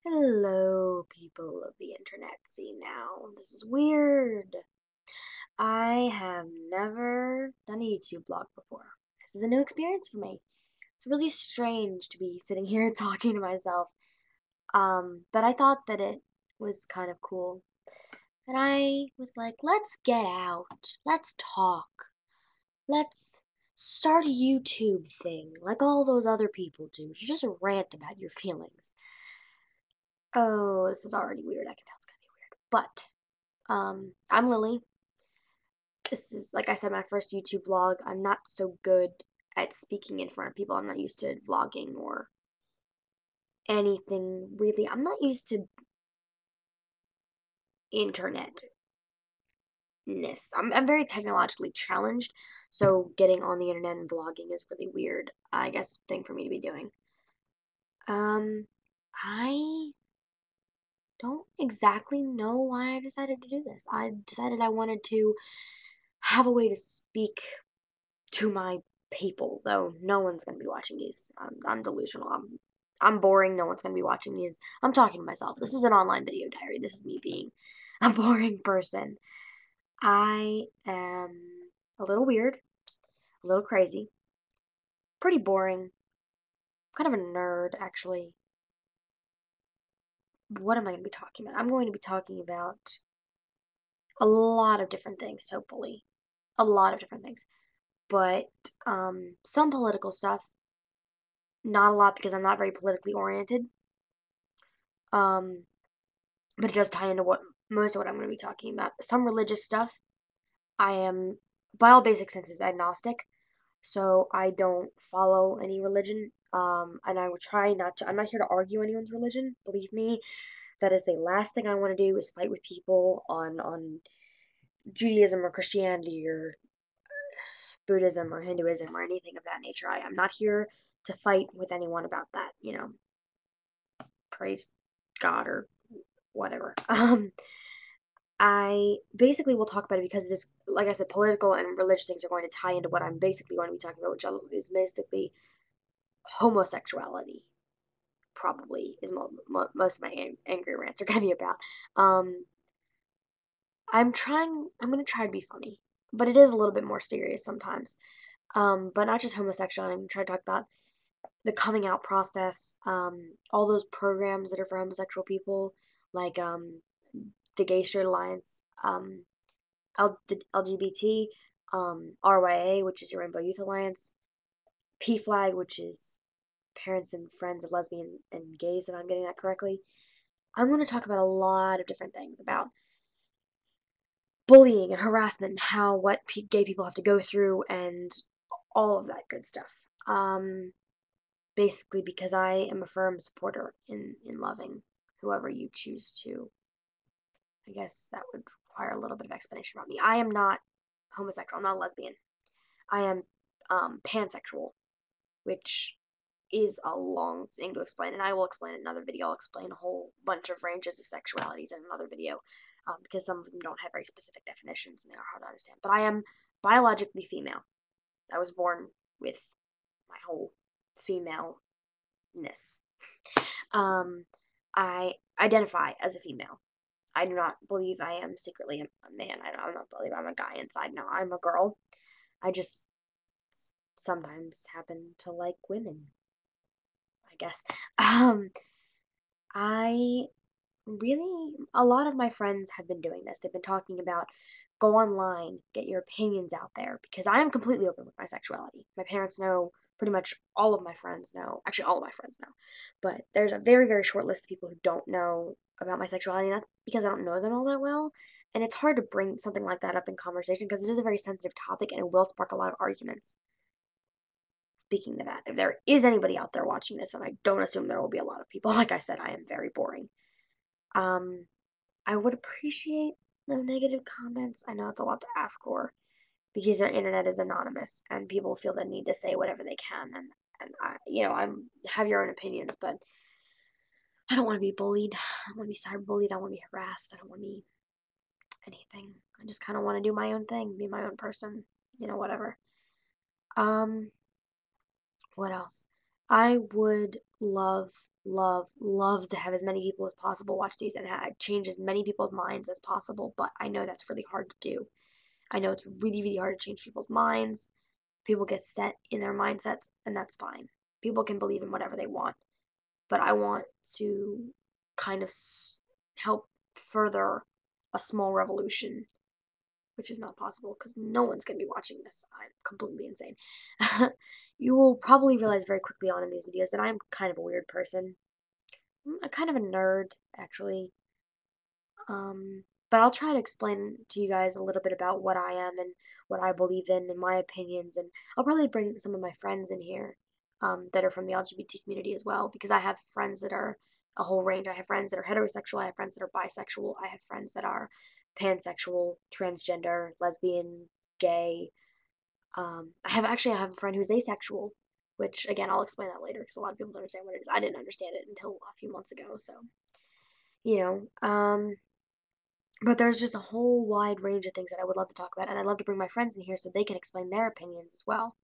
Hello, people of the internet. See now, this is weird. I have never done a YouTube vlog before. This is a new experience for me. It's really strange to be sitting here talking to myself. But I thought that it was kind of cool. And I was like, let's get out. Let's talk. Let's start a YouTube thing like all those other people do. Just rant about your feelings. Oh, this is already weird. I can tell it's gonna be weird. I'm Lily. This is, like I said, my first YouTube vlog. I'm not so good at speaking in front of people. I'm not used to vlogging or anything really. I'm not used to internetness. I'm very technologically challenged, so getting on the internet and vlogging is really weird, I guess, thing for me to be doing. I don't exactly know why I decided to do this. I decided I wanted to have a way to speak to my people, though no one's gonna be watching these. I'm delusional. I'm boring. No one's gonna be watching these. I'm talking to myself. This is an online video diary. This is me being a boring person. I am a little weird, a little crazy, pretty boring, kind of a nerd, actually. What am I going to be talking about? I'm going to be talking about a lot of different things, hopefully. A lot of different things. But some political stuff, not a lot because I'm not very politically oriented. Um, but it does tie into what most of what I'm going to be talking about. Some religious stuff. I am, by all basic senses, agnostic, so I don't follow any religion. And I would try not to. I'm not here to argue anyone's religion. Believe me, that is the last thing I want to do is fight with people on Judaism or Christianity or Buddhism or Hinduism or anything of that nature. I am not here to fight with anyone about that. Praise God or whatever. I basically will talk about it because it is, like I said, political and religious things are going to tie into what I'm basically going to be talking about, which is basically homosexuality. Probably is most of my angry rants are going to be about. Um, I'm going to try to be funny, but it is a little bit more serious sometimes. But not just homosexuality. I'm going to try to talk about the coming out process, all those programs that are for homosexual people, like the Gay Straight Alliance, the LGBT, RYA, which is your Rainbow Youth Alliance, PFLAG, which is Parents and Friends of Lesbian and Gays, if I'm getting that correctly. I'm going to talk about a lot of different things about bullying and harassment and what gay people have to go through and all of that good stuff. Basically, because I am a firm supporter in loving whoever you choose to. I guess that would require a little bit of explanation about me. I am not homosexual. I'm not a lesbian. I am pansexual, which is a long thing to explain, and I will explain in another video. I'll explain a whole bunch of ranges of sexualities in another video, because some of them don't have very specific definitions and they are hard to understand. But I am biologically female. I was born with my whole femaleness. Um, I identify as a female. I do not believe I am secretly a man. I do not believe I'm a guy inside. No, I'm a girl. I just sometimes happen to like women, I guess. Um, I really, a lot of my friends have been doing this. They've been talking about go online, get your opinions out there, because I am completely open with my sexuality. My parents know, pretty much all of my friends know. Actually, all of my friends know. But there's a very, very short list of people who don't know about my sexuality, and that's because I don't know them all that well. And it's hard to bring something like that up in conversation because it is a very sensitive topic and it will spark a lot of arguments. Speaking of that, if there is anybody out there watching this, and I don't assume there will be a lot of people, like I said, I am very boring. Um, I would appreciate no negative comments. I know it's a lot to ask for because the internet is anonymous and people feel the need to say whatever they can, and I'm have your own opinions, but I don't want to be bullied. I don't want to be cyberbullied. I don't want to be harassed. I don't want to be anything. I just kind of want to do my own thing, be my own person, whatever. Um, what else? I would love love to have as many people as possible watch these and change as many people's minds as possible, but I know that's really hard to do. I know it's really hard to change people's minds. People get set in their mindsets, and that's fine. People can believe in whatever they want, but I want to kind of help further a small revolution, which is not possible because no one's going to be watching this. I'm completely insane. You will probably realize very quickly on in these videos that I'm kind of a weird person. I'm kind of a nerd, actually. But I'll try to explain to you guys a little bit about what I am and what I believe in and my opinions, and I'll probably bring some of my friends in here, that are from the LGBT community as well, because I have friends that are a whole range. I have friends that are heterosexual, I have friends that are bisexual, I have friends that are pansexual, transgender, lesbian, gay. I have a friend who's asexual, which again I'll explain that later because a lot of people don't understand what it is. I didn't understand it until a few months ago, so you know. But there's just a whole wide range of things that I would love to talk about, and I'd love to bring my friends in here so they can explain their opinions as well.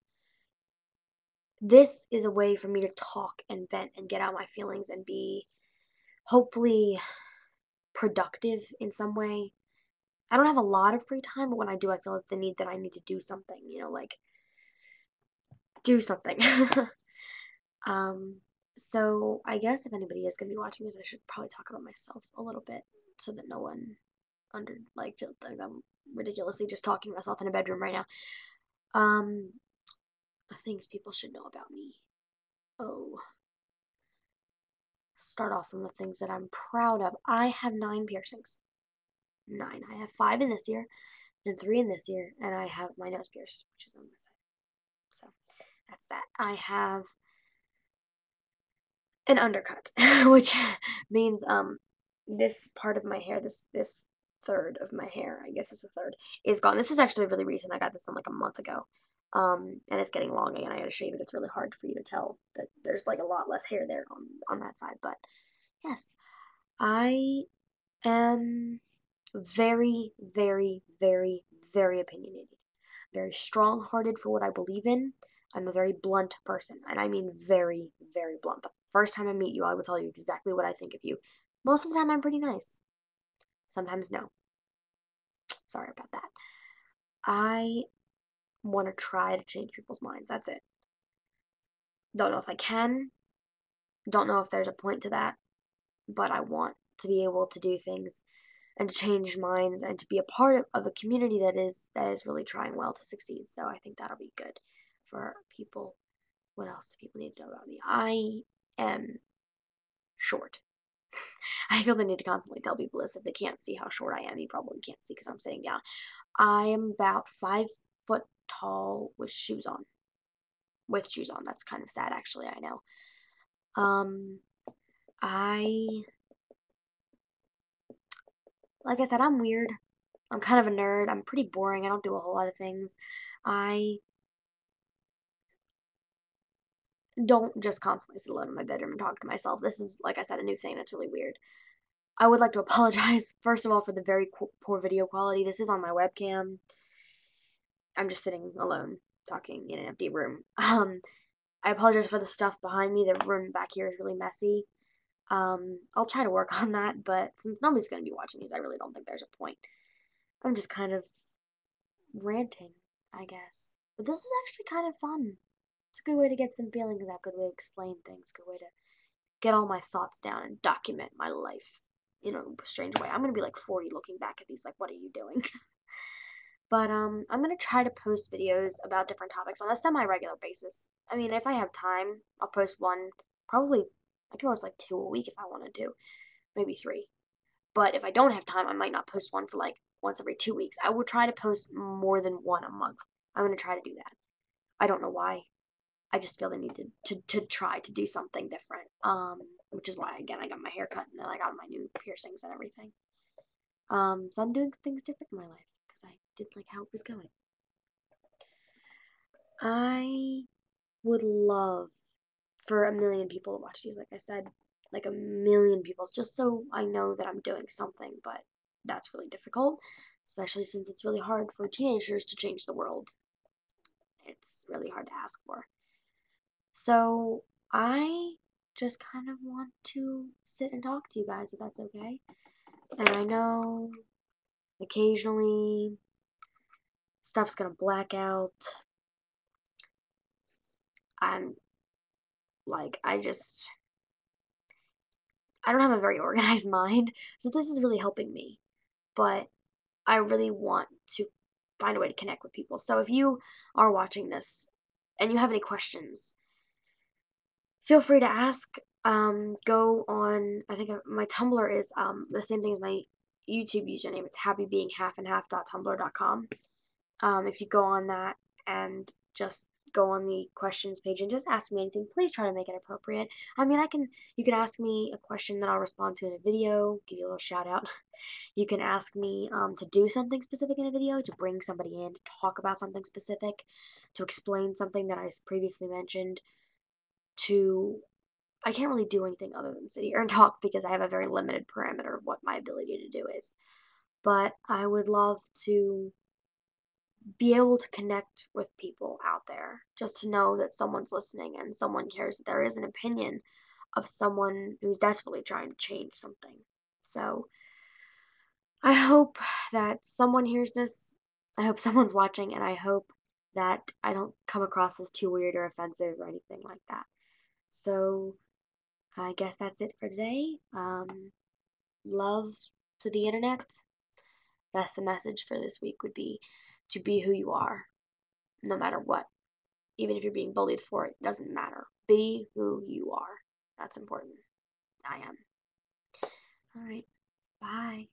This is a way for me to talk and vent and get out my feelings and be hopefully productive in some way. I don't have a lot of free time, but when I do, I feel like the need that I need to do something, like do something. um, so I guess if anybody is gonna be watching this, I should probably talk about myself a little bit so that no one feels like I'm ridiculously just talking to myself in a bedroom right now. Um, the things people should know about me. Oh, start off from the things that I'm proud of. I have 9 piercings. 9. I have 5 in this year, and 3 in this year, and I have my nose pierced, which is on my side. So that's that. I have an undercut, which means this part of my hair, this third of my hair, I guess it's a third, is gone. This is actually really recent. I got this done like a month ago. And it's getting long again. I gotta shave it. It's really hard for you to tell that there's like a lot less hair there on that side. But yes, I am very opinionated, very strong-hearted for what I believe in. I'm a very blunt person, and I mean very blunt. The first time I meet you, I will tell you exactly what I think of you. Most of the time, I'm pretty nice. Sometimes, no. Sorry about that. I want to try to change people's minds. That's it. Don't know if I can. Don't know if there's a point to that, but I want to be able to do things and to change minds and to be a part of a community that is really trying well to succeed. So I think that'll be good for people. What else do people need to know about me? I am short. I feel the need to constantly tell people this. If they can't see how short I am, you probably can't see because I'm sitting down. I am about 5 foot tall with shoes on. With shoes on. That's kind of sad, actually. I know. Um, I like I said, I'm weird. I'm kind of a nerd. I'm pretty boring. I don't do a whole lot of things. I don't just constantly sit alone in my bedroom and talk to myself. This is, like I said, a new thing that's really weird. I would like to apologize, first of all, for the very poor video quality. This is on my webcam. I'm just sitting alone, talking in an empty room. I apologize for the stuff behind me. The room back here is really messy. I'll try to work on that, but since nobody's going to be watching these, I really don't think there's a point. I'm just kind of ranting, I guess. But this is actually kind of fun. It's a good way to get some feelings out, good way to explain things, good way to get all my thoughts down and document my life in a strange way. I'm gonna be like 40 looking back at these, like, what are you doing? But I'm gonna try to post videos about different topics on a semi-regular basis. I mean, if I have time, I'll post one. Probably, I can post like 2 a week if I wanted to, maybe 3. But if I don't have time, I might not post one for like once every 2 weeks. I would try to post more than one a month. I'm gonna try to do that. I don't know why. I just feel the need to try to do something different. Which is why again I got my hair cut and then I got my new piercings and everything. So I'm doing things different in my life because I did like how it was going. I would love for a million people to watch these, like I said, like a million people, just so I know that I'm doing something, but that's really difficult, especially since it's really hard for teenagers to change the world. It's really hard to ask for. So I just kind of want to sit and talk to you guys, if that's okay. And I know occasionally stuff's gonna black out. I'm like, I don't have a very organized mind, so this is really helping me. But I really want to find a way to connect with people. So if you are watching this and you have any questions, feel free to ask. Go on, I think my Tumblr is the same thing as my YouTube username. It's happybeinghalfandhalf.tumblr.com. If you go on that and just go on the questions page and just ask me anything, please try to make it appropriate. I mean, you can ask me a question that I'll respond to in a video, give you a little shout out. You can ask me to do something specific in a video, to bring somebody in, to talk about something specific, to explain something that I previously mentioned, I can't really do anything other than sit here and talk because I have a very limited parameter of what my ability to do is. But I would love to be able to connect with people out there, just to know that someone's listening and someone cares, that there is an opinion of someone who's desperately trying to change something. So I hope that someone hears this. I hope someone's watching, and I hope that I don't come across as too weird or offensive or anything like that. So I guess that's it for today. Love to the internet. That's the message for this week, would be to be who you are, no matter what. Even if you're being bullied for it, doesn't matter. Be who you are. That's important. I am. All right. Bye.